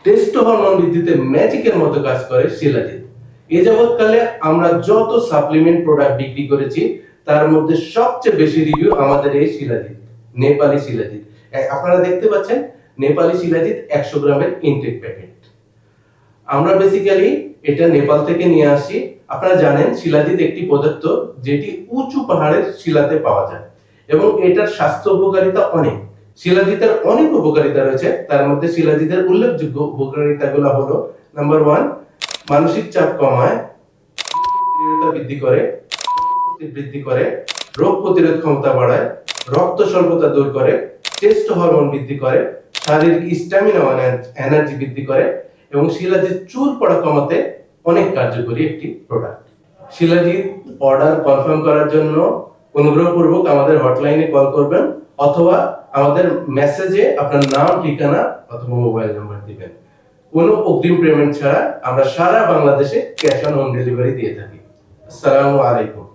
Test hormone বৃদ্ধিতে ম্যাজিকের মতো কাজ করে শিলাজিৎ। এ যাবৎকালে আমরা যত সাপ্লিমেন্ট প্রোডাক্ট বিক্রি করেছি তার মধ্যে সবচেয়ে বেশি রিভিউ আমাদের এই শিলাজিৎ, নেপালি শিলাজিৎ। আপনারা দেখতে পাচ্ছেন নেপালি শিলাজিৎ 100 গ্রামের ইনটেক প্যাকেট। আমরা বেসিক্যালি এটা নেপাল থেকে নিয়ে আসি। আপনারা জানেন শিলাজিৎ একটি পদার্থ যেটি উঁচু পাহাড়ের শিলাতে পাওয়া যায় এবং এটার স্বাস্থ্য উপকারিতা অনেক। শিলাজিতের অনেক উপকারিতা রয়েছে, তার মধ্যে শিলাজিতের উল্লেখযোগ্য উপকারিতাগুলো হলো: নাম্বার 1, মানসিক চাপ কমায়, দৃঢ়তা বৃদ্ধি করে, শক্তি বৃদ্ধি করে, রোগ প্রতিরোধ ক্ষমতা বাড়ায়, রক্ত স্বল্পতা দূর করে, টেস্ট হরমোন বৃদ্ধি করে, শারীরিক স্ট্যামিনা এনার্জি বৃদ্ধি করে এবং শিলাজিৎ চুল পড়া কমাতে অনেক কার্যকরী একটি প্রোডাক্ট। শিলাজিৎ অর্ডার কনফার্ম করার জন্য অনুগ্রহপূর্বক আমাদের হটলাইনে কল করবেন অথবা আমাদের মেসেজে আপনার নাম, ঠিকানা অথবা মোবাইল নাম্বার দিবেন। কোনো অগ্রিম পেমেন্ট ছাড়া আমরা সারা বাংলাদেশে ক্যাশ অন হোম ডেলিভারি দিয়ে থাকি। আসসালামু আলাইকুম।